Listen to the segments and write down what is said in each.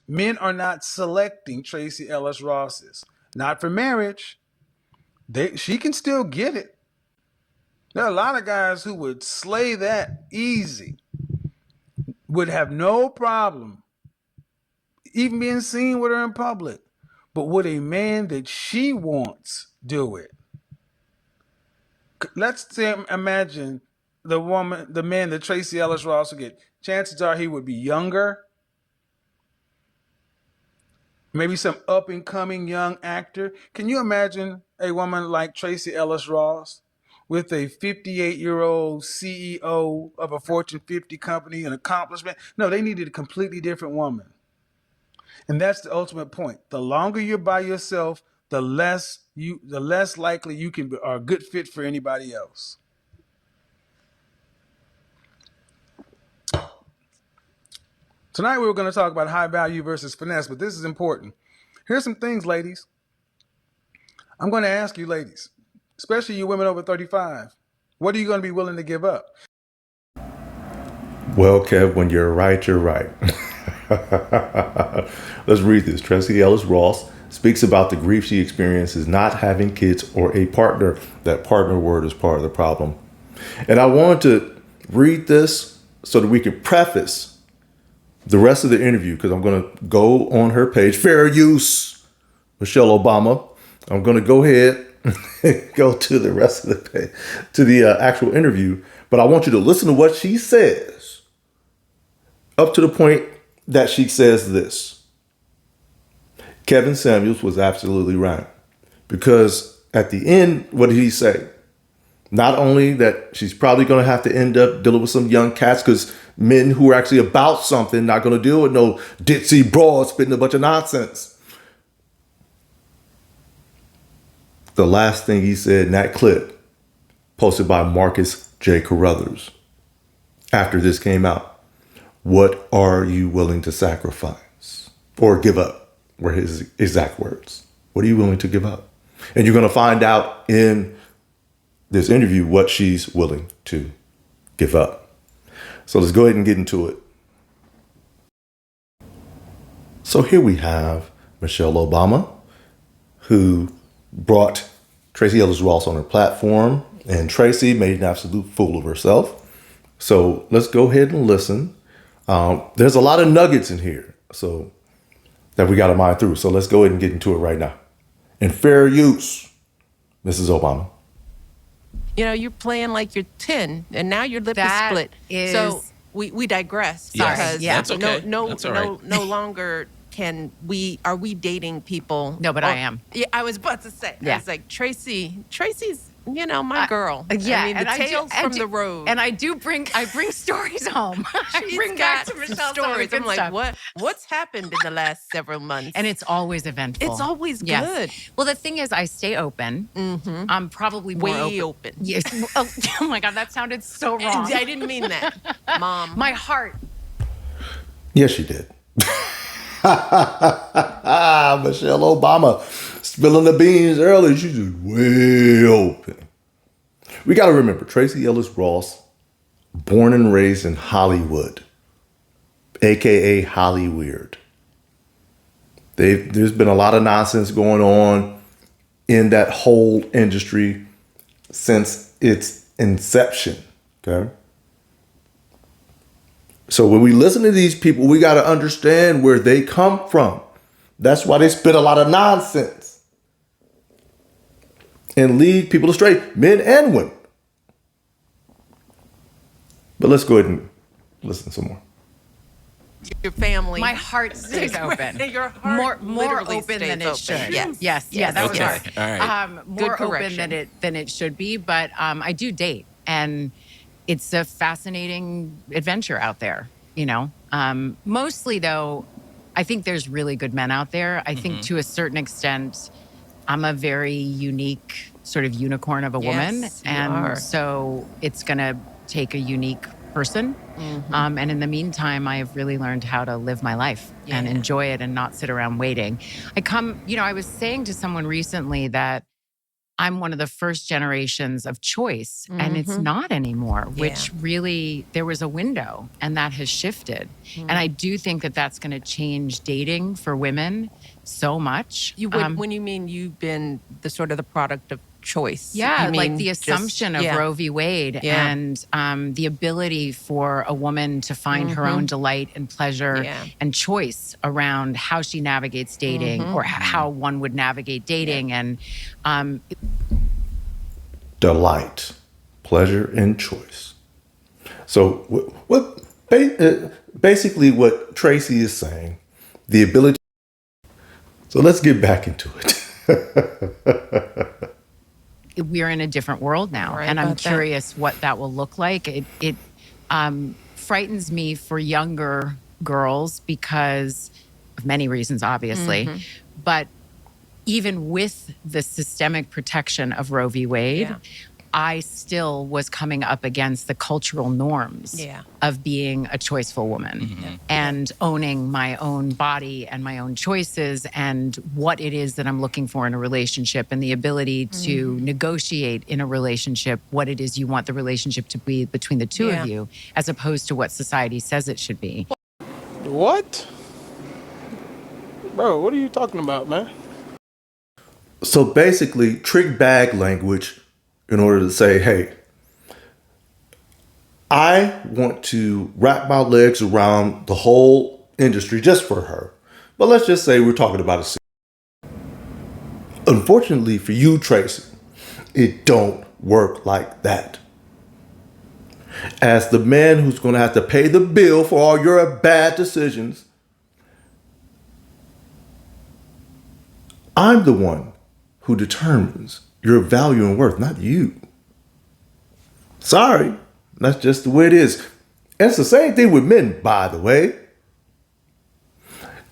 Men are not selecting Tracee Ellis Ross's. Not for marriage. She can still get it. There are a lot of guys who would slay that easy, would have no problem even being seen with her in public. But would a man that she wants do it? Let's say, imagine the man that Tracee Ellis Ross would get. Chances are he would be younger, maybe some up and coming young actor. Can you imagine a woman like Tracee Ellis Ross with a 58-year-old CEO of a Fortune 50 company, an accomplishment? No, they needed a completely different woman. And that's the ultimate point. The longer you're by yourself, the less likely you are a good fit for anybody else. Tonight we were going to talk about high value versus finesse, but this is important. Here's some things, ladies. I'm going to ask you, ladies, especially you women over 35, what are you going to be willing to give up? Well, Kev, when you're right, you're right. Let's read this. Tracee Ellis Ross speaks about the grief she experiences not having kids or a partner. That partner word is part of the problem. And I wanted to read this so that we can preface the rest of the interview, because I'm going to go on her page, fair use, Michelle Obama. I'm going to go ahead and go to the rest of the page, to the actual interview. But I want you to listen to what she says up to the point that she says this. Kevin Samuels was absolutely right, because at the end, what did he say? Not only that she's probably going to have to end up dealing with some young cats, because men who are actually about something not going to deal with no ditzy broad spitting a bunch of nonsense. The last thing he said in that clip, posted by Marcus J. Carruthers, after this came out: what are you willing to sacrifice or give up? Were his exact words. What are you willing to give up? And you're going to find out in this interview what she's willing to give up. So let's go ahead and get into it. So here we have Michelle Obama, who brought Tracee Ellis Ross on her platform, and Tracee made an absolute fool of herself. So let's go ahead and listen. There's a lot of nuggets in here, so that we got to mine through. So let's go ahead and get into it right now. In fair use, Mrs. Obama. You know, you're playing like you're 10, and now your lip is split. So we digress. Yes. Because That's okay. That's all right. no longer are we dating people? No, but I am. Yeah, I was about to say. Yeah. I was like, Tracee's, my girl. Yeah, I mean, the tales from the road. And I bring stories home. I bring back to Michelle stories. I'm like, stuff. what's happened in the last several months? And it's always eventful. It's always good. Yes. Well, the thing is, I stay open. Mm-hmm. I'm probably more way open. Yes. Oh my God, that sounded so wrong. I didn't mean that, Mom. My heart. Yes, you did. Michelle Obama spilling the beans early. She's just way open. We got to remember, Tracee Ellis Ross, born and raised in Hollywood, aka Hollyweird. There's been a lot of nonsense going on in that whole industry since its inception. Okay. So when we listen to these people, we got to understand where they come from. That's why they spit a lot of nonsense and lead people astray, men and women. But let's go ahead and listen some more. Your family. My heart stays open. Your heart more open than it should. Yes. Yeah, that was hard. All right. More open than it should be, but I do date, and it's a fascinating adventure out there. Mostly though, I think there's really good men out there. I think to a certain extent, I'm a very unique sort of unicorn of a woman, and so it's gonna take a unique person. And in the meantime, I have really learned how to live my life and enjoy it and not sit around waiting. I was saying to someone recently that I'm one of the first generations of choice, and it's not anymore, which really, there was a window and that has shifted. And I do think that that's going to change dating for women so much. You would, when you mean you've been the sort of the product of choice. Yeah, you like mean the assumption of Roe v. Wade and the ability for a woman to find her own delight and pleasure and choice around how she navigates dating or how one would navigate dating. And delight, pleasure, and choice. So basically what Tracee is saying, the ability. So let's get back into it. We're in a different world now, and I'm curious what that will look like. It frightens me for younger girls because of many reasons, obviously. But even with the systemic protection of Roe v. Wade, I still was coming up against the cultural norms of being a choiceful woman and owning my own body and my own choices and what it is that I'm looking for in a relationship and the ability to negotiate in a relationship what it is you want the relationship to be between the two of you, as opposed to what society says it should be. What? Bro, what are you talking about, man? So basically, trick bag language in order to say, hey, I want to wrap my legs around the whole industry just for her. But let's just say we're talking about a scene. Unfortunately for you, Tracee, it don't work like that. As the man who's going to have to pay the bill for all your bad decisions, I'm the one who determines your value and worth, not you. Sorry, that's just the way it is. And it's the same thing with men, by the way.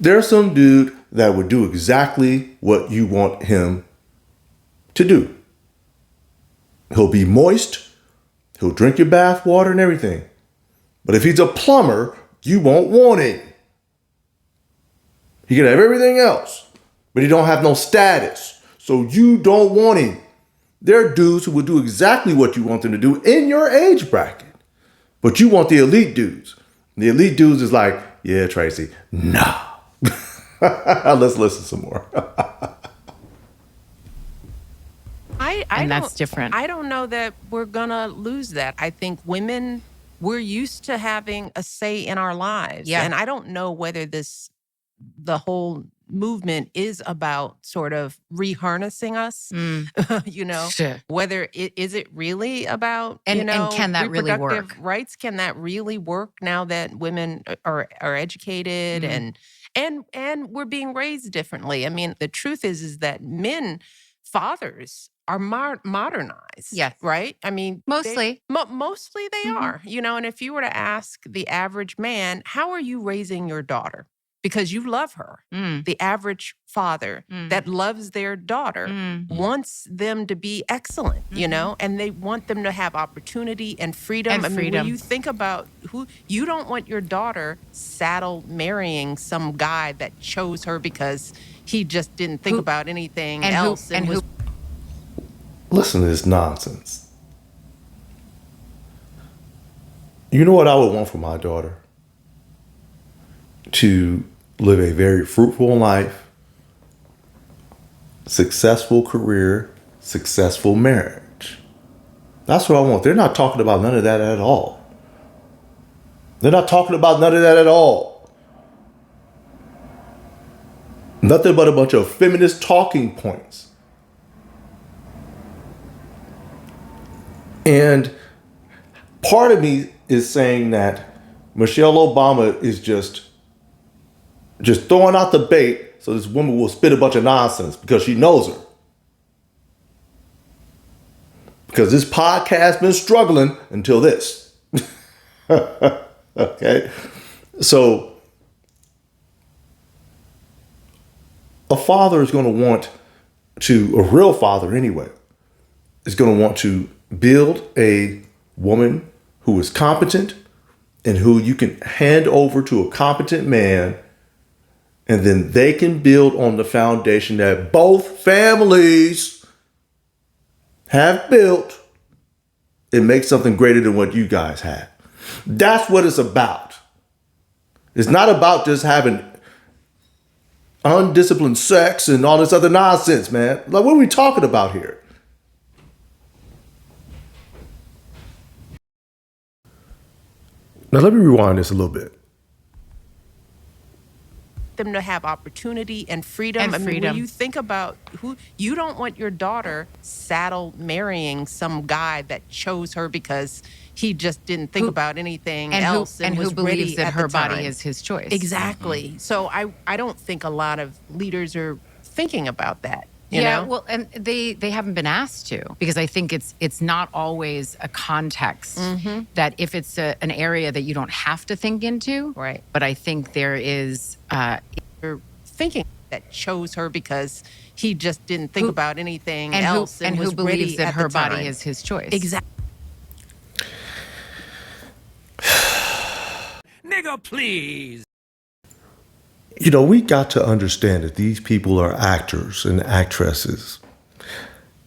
There's some dude that would do exactly what you want him to do. He'll be moist, he'll drink your bath water and everything. But if he's a plumber, you won't want him. He can have everything else, but he don't have no status. So you don't want him. There are dudes who will do exactly what you want them to do in your age bracket. But you want the elite dudes. The elite dudes is like, yeah, Tracee, nah. Let's listen some more. And that's different. I don't know that we're going to lose that. I think women, we're used to having a say in our lives. Yeah. And I don't know whether the whole movement is about sort of reharnessing us, Sure. whether is it really about, and can that really reproductive work? rights? Can that really work now that women are educated and we're being raised differently? I mean, the truth is that fathers are modernized. Yes. Right? I mean, Mostly. Mostly they are, and if you were to ask the average man, how are you raising your daughter? Because you love her. The average father that loves their daughter wants them to be excellent, and they want them to have opportunity and freedom. When you think about you don't want your daughter saddle marrying some guy that chose her because he just didn't think about anything else. Listen to this nonsense. You know what I would want for my daughter? To live a very fruitful life, successful career, successful marriage. That's what I want. They're not talking about none of that at all. They're not talking about none of that at all. Nothing but a bunch of feminist talking points. And part of me is saying that Michelle Obama is just throwing out the bait so this woman will spit a bunch of nonsense because she knows her. Because this podcast been struggling until this. Okay? So a father is going to want to, a real father anyway, is going to want to build a woman who is competent and who you can hand over to a competent man, and then they can build on the foundation that both families have built and make something greater than what you guys have. That's what it's about. It's not about just having undisciplined sex and all this other nonsense, man. Like, what are we talking about here? Now, let me rewind this a little bit. Them to have opportunity and freedom. I mean, when you think about who, you don't want your daughter saddle marrying some guy that chose her because he just didn't think about anything else and who was believes ready that at her the time. body is his choice. Exactly. So I don't think a lot of leaders are thinking about that. You Yeah, know? well, and they haven't been asked to, because I think it's not always a context that if it's an area that you don't have to think into. Right. But I think there is You're thinking that chose her because he just didn't think about anything and else who, and was who believes ready that at her the time. body is his choice. Exactly. Nigga, please. You know, we got to understand that these people are actors and actresses.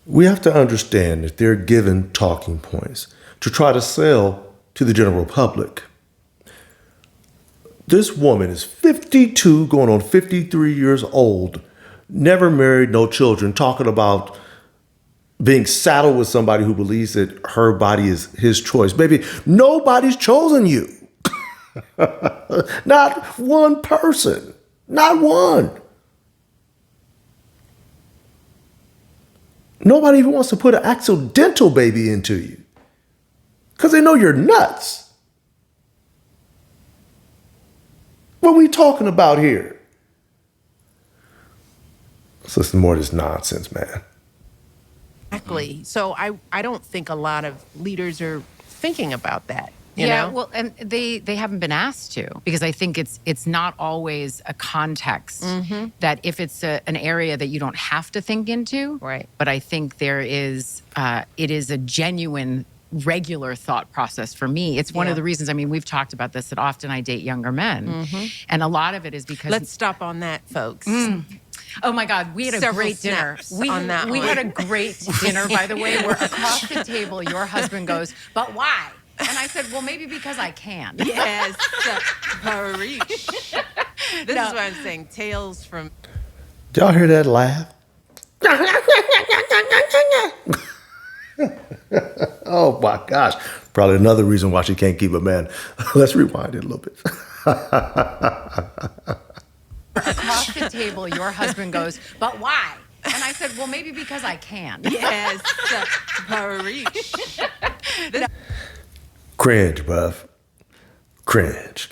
We have to understand that they're given talking points to try to sell to the general public. This woman is 52, going on 53 years old, never married, no children, talking about being saddled with somebody who believes that her body is his choice. Baby, nobody's chosen you. Not one person. Not one. Nobody even wants to put an accidental baby into you because they know you're nuts. What are we talking about here? Let's listen to more of this nonsense, man. Exactly. So I don't think a lot of leaders are thinking about that. You Yeah, know? well, and they haven't been asked to, because I think it's not always a context that if it's an area that you don't have to think into. Right. But I think there is it is a genuine regular thought process for me. It's one of the reasons, I mean, we've talked about this, that often I date younger men. And a lot of it is because Let's stop on that, folks. oh my God, we had a Several great dinner. snaps on that we one. had a great dinner, by the way, where across the table your husband goes, "But why?" And I said, "Well, maybe because I can." Yes. Preach. This is what I'm saying. Tales from Did y'all hear that laugh? Oh my gosh. Probably another reason why she can't keep a man. Let's rewind it a little bit. Across the table, your husband goes, "But why?" And I said, "Well, maybe because I can." Yes. Preach. Cringe, bruv. Cringe.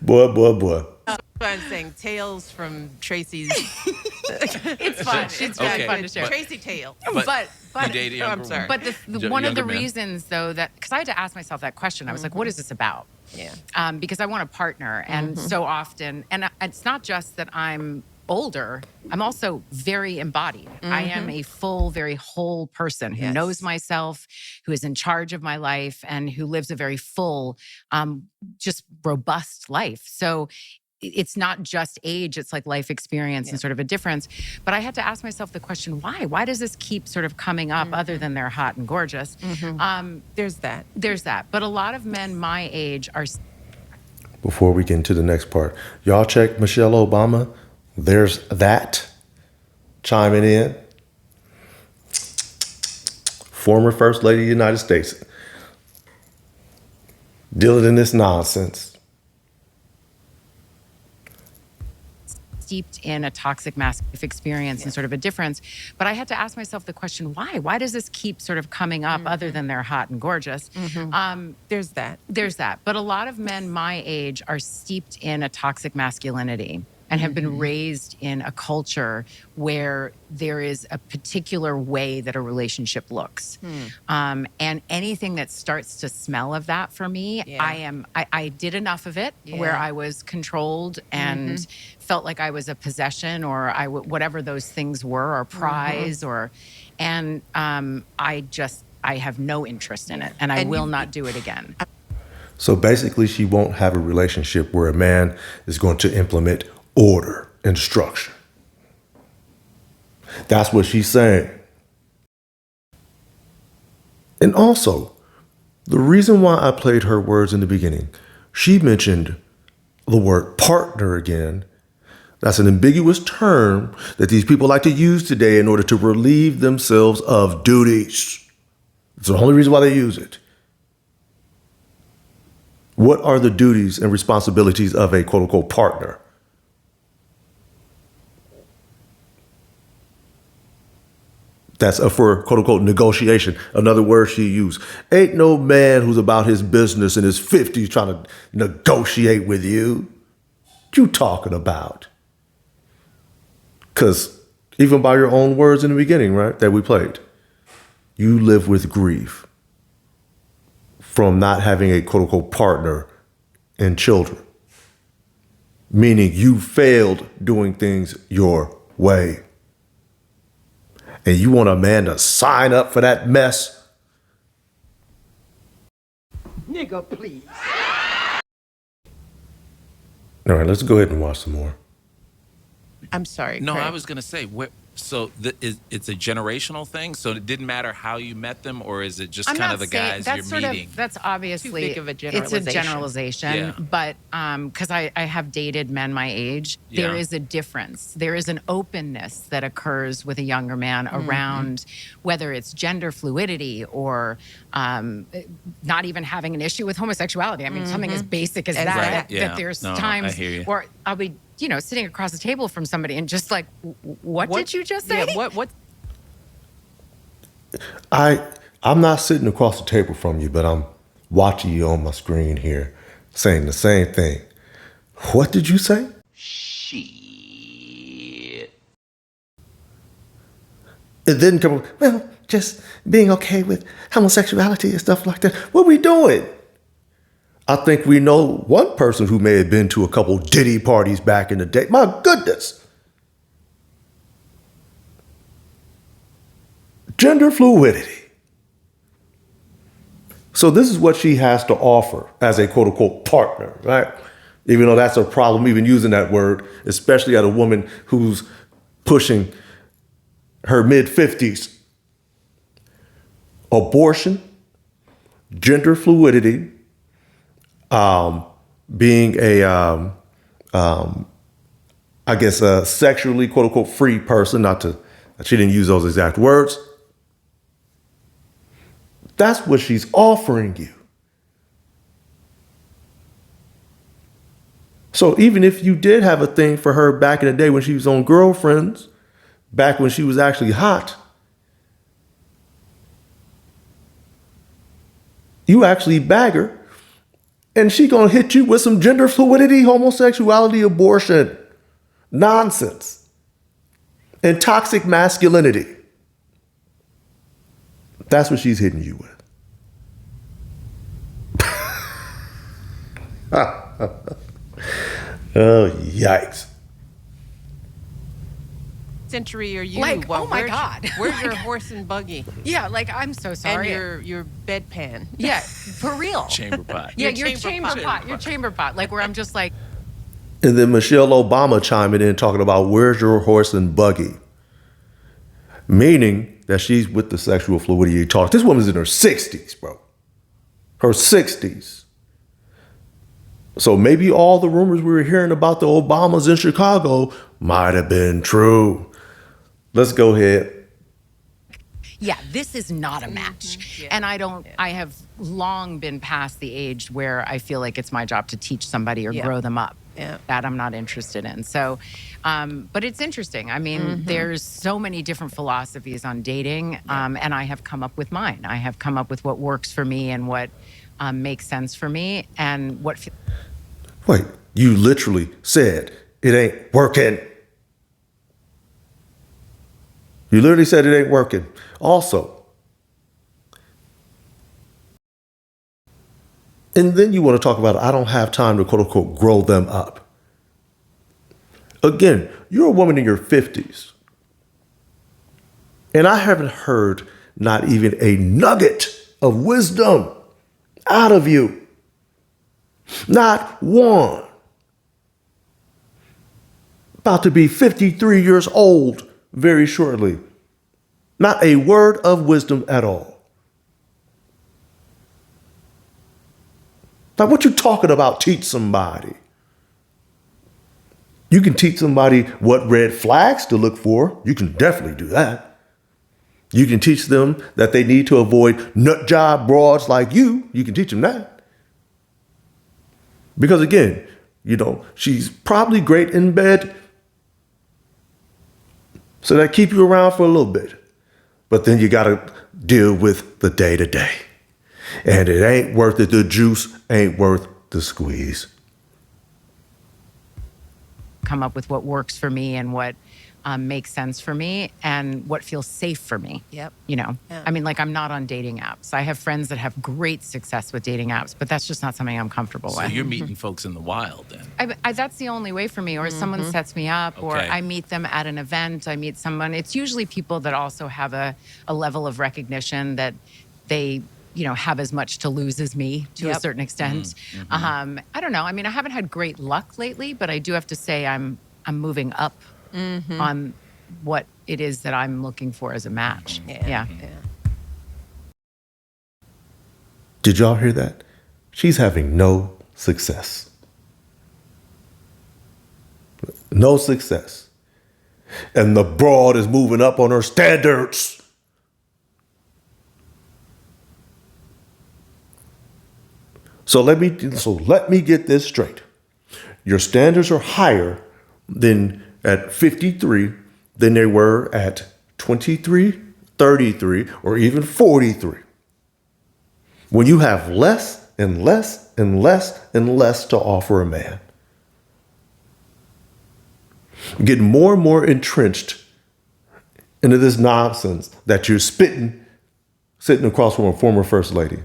Boy. That's what I'm saying. Tales from Tracee's. It's fun. It's very fun to share. Tracy tale. But You date a younger I'm sorry. But one of the younger man. reasons, though, that because I had to ask myself that question, I was like, "What is this about?" Yeah. Because I want a partner, and so often, and it's not just that I'm older, I'm also very embodied. I am a full, very whole person who knows myself, who is in charge of my life, and who lives a very full, just robust life. So it's not just age, it's like life experience and sort of a difference. But I had to ask myself the question, why? Why does this keep sort of coming up, other than they're hot and gorgeous? There's that. There's that. But a lot of men my age are... Before we get into the next part, y'all check Michelle Obama. There's that chiming in. Former First Lady of the United States. Dealing in this nonsense. steeped in a toxic masculine experience and sort of a difference. But I had to ask myself the question, why? Why does this keep sort of coming up, other than they're hot and gorgeous? There's that. There's that. But a lot of men my age are steeped in a toxic masculinity and have been raised in a culture where there is a particular way that a relationship looks. And anything that starts to smell of that for me, I did enough of it where I was controlled and felt like I was a possession, or whatever those things were, or prize, and I have no interest in it, and I will not do it again. So basically, she won't have a relationship where a man is going to implement order and structure. That's what she's saying. And also, the reason why I played her words in the beginning, she mentioned the word partner again. That's an ambiguous term that these people like to use today in order to relieve themselves of duties. It's the only reason why they use it. What are the duties and responsibilities of a quote unquote partner? That's for quote unquote negotiation. Another word she used. Ain't no man who's about his business in his 50s trying to negotiate with you. What you talking about? Because even by your own words in the beginning, right, that we played, you live with grief from not having a quote unquote partner in children. Meaning you failed doing things your way. And you want a man to sign up for that mess? Nigga, please. All right, let's go ahead and watch some more. I'm sorry. No, Craig. I was going to say, it's a generational thing. So it didn't matter how you met them, or is it just I'm kind not of the saying guys that's you're meeting? That's obviously Too big of a it's a generalization. generalization, Yeah. but because I have dated men my age, there Yeah. is a difference. There is an openness that occurs with a younger man around whether it's gender fluidity or not even having an issue with homosexuality. I mean, something as basic as that. Right. That, Yeah. that there's No, I times hear you. where I'll be, sitting across the table from somebody and just like, what did you just say? Yeah, what? I'm not sitting across the table from you, but I'm watching you on my screen here saying the same thing. What did you say? Shit. It didn't come, well, just being okay with homosexuality and stuff like that. What are we doing? I think we know one person who may have been to a couple Diddy parties back in the day. My goodness. Gender fluidity. So this is what she has to offer as a quote unquote partner, right? Even though that's a problem, even using that word, especially at a woman who's pushing her mid-50s. Abortion, gender fluidity, being a sexually quote unquote free person, she didn't use those exact words. That's what she's offering you. So even if you did have a thing for her back in the day when she was on Girlfriends, back when she was actually hot, you actually bag her, and she gonna hit you with some gender fluidity, homosexuality, abortion, nonsense, and toxic masculinity. That's what she's hitting you with. Oh, yikes. Century are you? Like, oh my where's- God. Where's your horse and buggy? Yeah, like I'm so sorry. And your bedpan. Yeah, for real. Chamber pot. Yeah, Your your chamber chamber pot. pot. Your chamber pot. Like where I'm just like, And then Michelle Obama chiming in talking about where's your horse and buggy? Meaning that she's with the sexual fluidity talk. This woman's in her 60s, bro. Her 60s. So maybe all the rumors we were hearing about the Obamas in Chicago might have been true. Let's go ahead. yeah, this is not a match. Yeah. And I have long been past the age where I feel like it's my job to teach somebody or Yeah. grow them up. Yeah. That I'm not interested in. So, but it's interesting. I mean, there's so many different philosophies on dating, and I have come up with mine. I have come up with what works for me and what makes sense for me and what. Wait, you literally said it ain't working. You literally said it ain't working. Also, and then you want to talk about, I don't have time to quote unquote grow them up. Again, you're a woman in your 50s. And I haven't heard not even a nugget of wisdom out of you. Not one. About to be 53 years old very shortly. Not a word of wisdom at all. Now, what you talking about, teach somebody? You can teach somebody what red flags to look for. You can definitely do that. You can teach them that they need to avoid nut job broads like you. You can teach them that. Because again, she's probably great in bed. So that keep you around for a little bit. But then you got to deal with the day to day. And it ain't worth it. The juice ain't worth the squeeze. Come up with what works for me and what makes sense for me and what feels safe for me. Yep. Yeah. I mean, like, I'm not on dating apps. I have friends that have great success with dating apps, but that's just not something I'm comfortable So with. you're meeting folks in the wild then? That's the only way for me. Or someone sets me up, or Okay. I meet them at an event. I meet someone. It's usually people that also have a level of recognition that they have as much to lose as me to a certain extent. I don't know. I mean, I haven't had great luck lately, but I do have to say I'm moving up on what it is that I'm looking for as a match. Yeah. Did y'all hear that? She's having no success. No success. And the broad is moving up on her standards. So let me get this straight. Your standards are higher than at 53 than they were at 23, 33, or even 43. When you have less and less and less and less to offer a man. Get more and more entrenched into this nonsense that you're sitting across from a former first lady.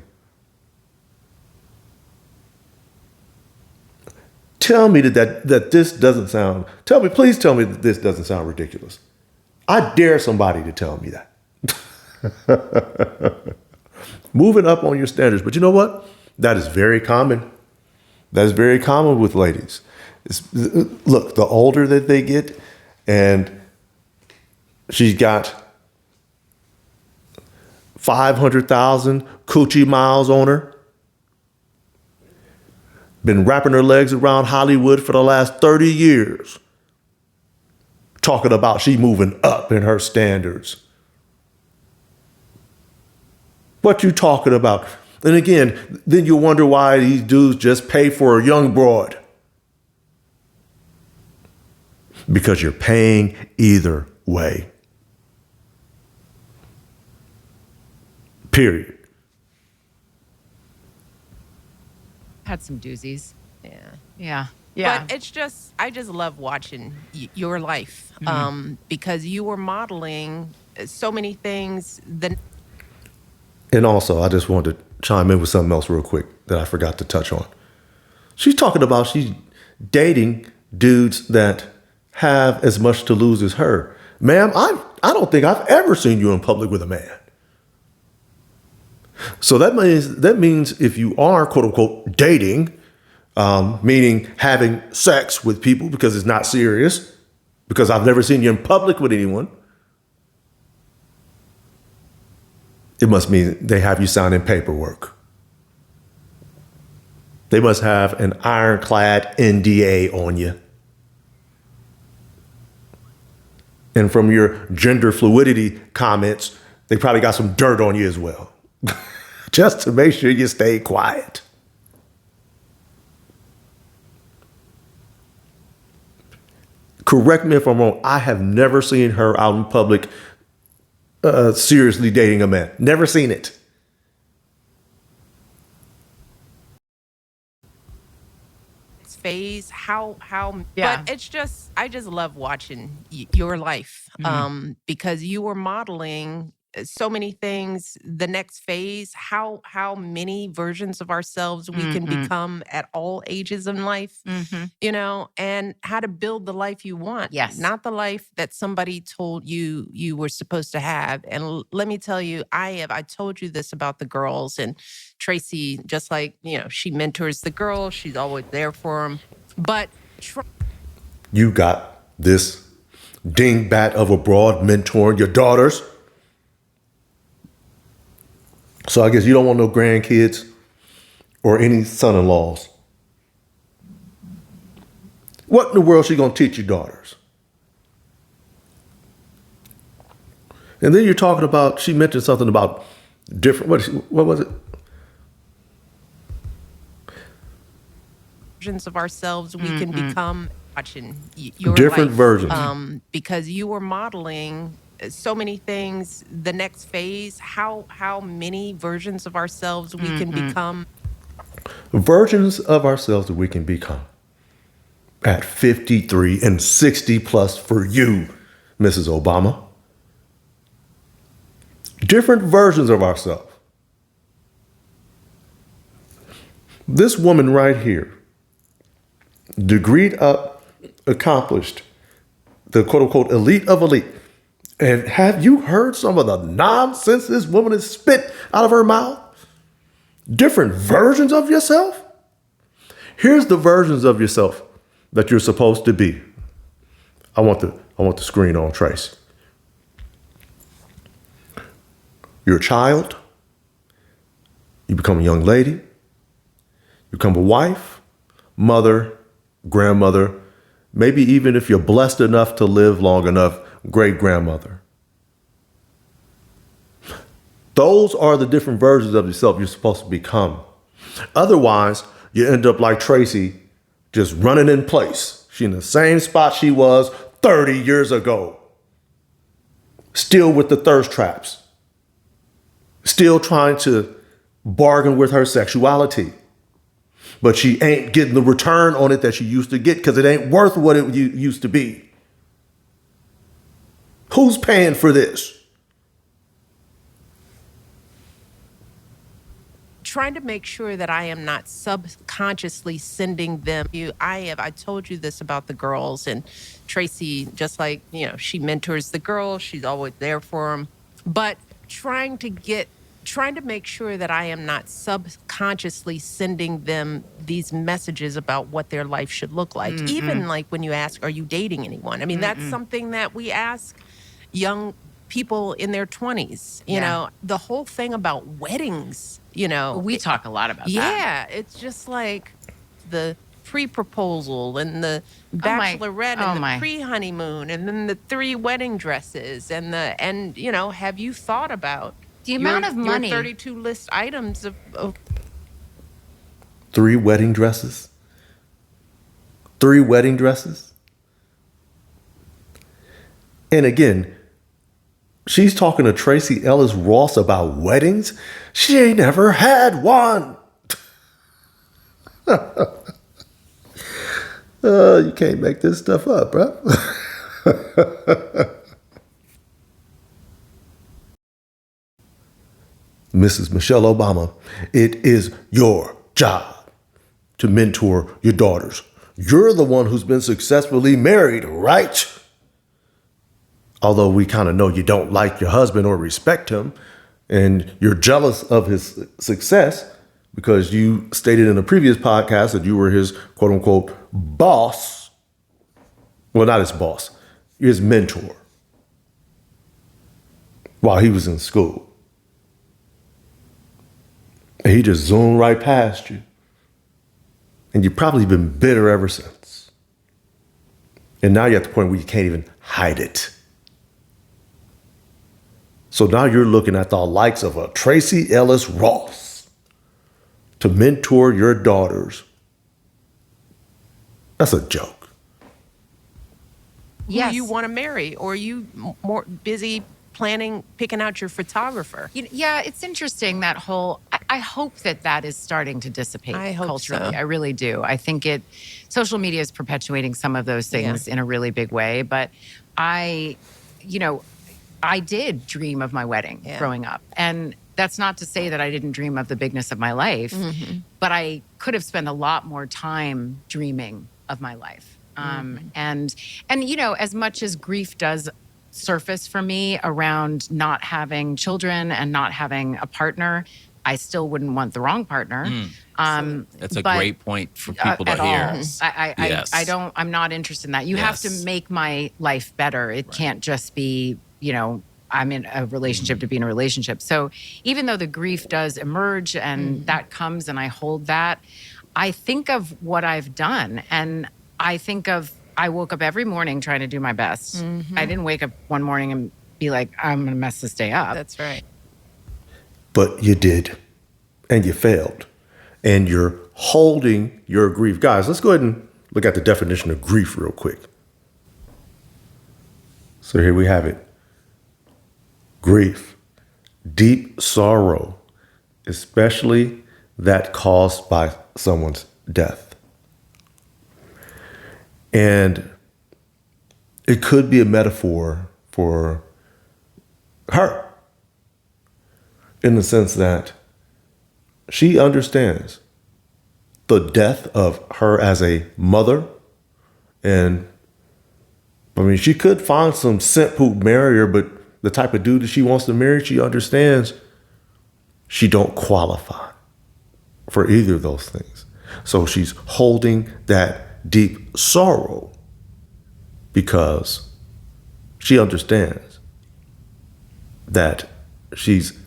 Tell me that this doesn't sound, please tell me that this doesn't sound ridiculous. I dare somebody to tell me that. Moving up on your standards. But you know what? That is very common. That is very common with ladies. Look, the older that they get, and she's got 500,000 coochie miles on her. Been wrapping her legs around Hollywood for the last 30 years. Talking about she moving up in her standards. What you talking about? And again, then you wonder why these dudes just pay for a young broad. Because you're paying either way. Period. Had some doozies. Yeah. Yeah. But it's just, I just love watching your life because you were modeling so many things. And also, I just wanted to chime in with something else real quick that I forgot to touch on. She's talking about she's dating dudes that have as much to lose as her. Ma'am, I don't think I've ever seen you in public with a man. So that means if you are, quote unquote, dating, meaning having sex with people because it's not serious, because I've never seen you in public with anyone, it must mean they have you signing paperwork. They must have an ironclad NDA on you. And from your gender fluidity comments, they probably got some dirt on you as well. Just to make sure you stay quiet. Correct me if I'm wrong. I have never seen her out in public seriously dating a man. Never seen it. Phase, how Yeah. but it's just, I just love watching your life because you were modeling so many things. The next phase, how many versions of ourselves we can become at all ages in life, and how to build the life you want. Yes. Not the life that somebody told you were supposed to have. And let me tell you, I told you this about the girls, and Tracee, just like, she mentors the girls, she's always there for them. But You got this dingbat of a broad mentoring your daughters. So I guess you don't want no grandkids or any son-in-laws. What in the world is she going to teach your daughters? And then you're talking about, she mentioned something about different, what was it? Versions of ourselves we can become. Watching your Different life, versions. because you were modeling so many things. The next phase, how many versions of ourselves we can become. Versions of ourselves that we can become at 53 and 60 plus for you, Mrs. Obama. Different versions of ourselves. This woman right here, degreed up, accomplished, the quote unquote elite of elite. And have you heard some of the nonsense this woman has spit out of her mouth? Different versions of yourself? Here's the versions of yourself that you're supposed to be. I want the screen on, Tracee. You're a child. You become a young lady. You become a wife, mother, grandmother, maybe even if you're blessed enough to live long enough, great-grandmother. Those are the different versions of yourself you're supposed to become. Otherwise, you end up like Tracee, just running in place. She's in the same spot she was 30 years ago. Still with the thirst traps. Still trying to bargain with her sexuality. But she ain't getting the return on it that she used to get because it ain't worth what it used to be. Who's paying for this? Trying to make sure that I am not subconsciously sending them. I told you this about the girls, and Tracee, just like, she mentors the girls. She's always there for them. But trying to make sure that I am not subconsciously sending them these messages about what their life should look like. Even like when you ask, are you dating anyone? I mean, that's something that we ask young people in their 20s. You know, the whole thing about weddings, We talk a lot about that. Yeah, it's just like the pre-proposal and the bachelorette and the pre-honeymoon and then the 3 wedding dresses and have you thought about the amount of money? Your 32 list items of 3 wedding dresses? 3 wedding dresses? And again, she's talking to Tracee Ellis Ross about weddings. She ain't never had one. You can't make this stuff up, bro. Mrs. Michelle Obama, it is your job to mentor your daughters. You're the one who's been successfully married, right? Although we kind of know you don't like your husband or respect him, and you're jealous of his success because you stated in a previous podcast that you were his quote unquote boss. Well, not his boss, his mentor while he was in school. And he just zoomed right past you. And you've probably been bitter ever since. And now you're at the point where you can't even hide it. So now you're looking at the likes of a Tracee Ellis Ross to mentor your daughters. That's a joke. who you want to marry, or are you more busy picking out your photographer? Yeah, it's interesting, that whole, I hope that is starting to dissipate culturally. So. I really do. I think social media is perpetuating some of those things in a really big way. But I did dream of my wedding growing up. And that's not to say that I didn't dream of the bigness of my life, but I could have spent a lot more time dreaming of my life. And as much as grief does surface for me around not having children and not having a partner, I still wouldn't want the wrong partner. That's a great point for people to at hear. all. Yes. I'm not interested in that. You have to make my life better. It can't just be, I'm in a relationship to be in a relationship. So even though the grief does emerge and that comes and I hold that, I think of what I've done. And I woke up every morning trying to do my best. I didn't wake up one morning and be like, I'm going to mess this day up. That's right. But you did, and you failed, and you're holding your grief. Guys, let's go ahead and look at the definition of grief real quick. So here we have it. Grief, deep sorrow, especially that caused by someone's death. And it could be a metaphor for her in the sense that she understands the death of her as a mother. And I mean, she could find some simp who'd marry her, but the type of dude that she wants to marry, she understands she don't qualify for either of those things. So she's holding that deep sorrow because she understands that she's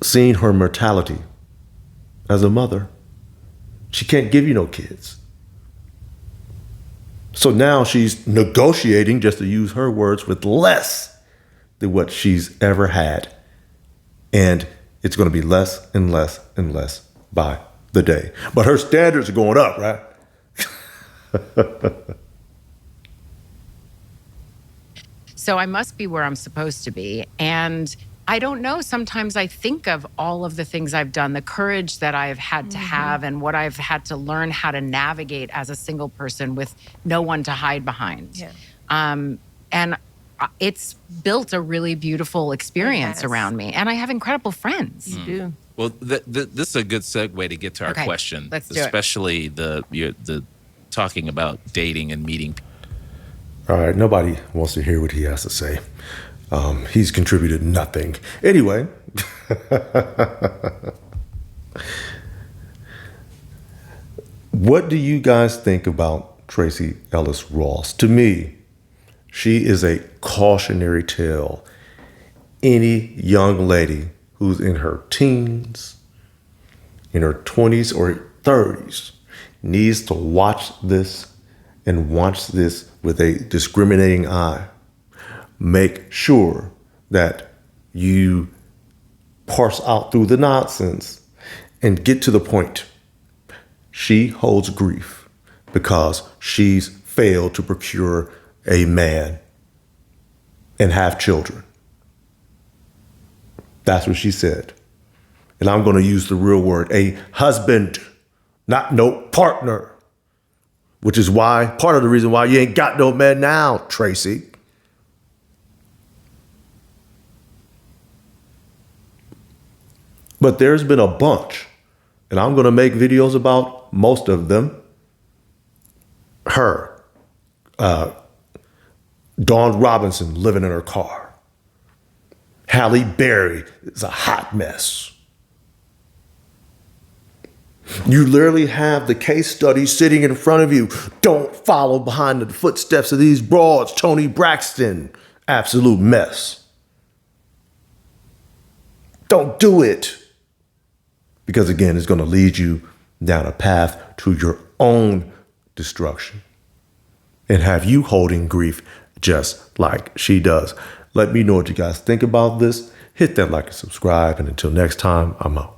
seen her mortality as a mother. She can't give you no kids. So now she's negotiating, just to use her words, with less than what she's ever had. And it's going to be less and less and less by the day. But her standards are going up, right? So I must be where I'm supposed to be. And I don't know. Sometimes I think of all of the things I've done, the courage that I've had to have and what I've had to learn how to navigate as a single person with no one to hide behind. Yeah. And it's built a really beautiful experience around me. And I have incredible friends. You do. Well, this is a good segue to get to our question, let's do it. especially the talking about dating and meeting people. All right, nobody wants to hear what he has to say. He's contributed nothing. Anyway, what do you guys think about Tracee Ellis Ross? To me, she is a cautionary tale. Any young lady who's in her teens, in her 20s or 30s, needs to watch this and watch this with a discriminating eye. Make sure that you parse out through the nonsense and get to the point. She holds grief because she's failed to procure a man and have children. That's what she said. And I'm going to use the real word, a husband, not no partner, which is why, part of the reason why you ain't got no man now, Tracee. But there's been a bunch, and I'm going to make videos about most of them. Her, Dawn Robinson living in her car. Halle Berry is a hot mess. You literally have the case study sitting in front of you. Don't follow behind the footsteps of these broads. Toni Braxton, absolute mess. Don't do it. Because again, it's going to lead you down a path to your own destruction and have you holding grief just like she does. Let me know what you guys think about this. Hit that like and subscribe. And until next time, I'm out.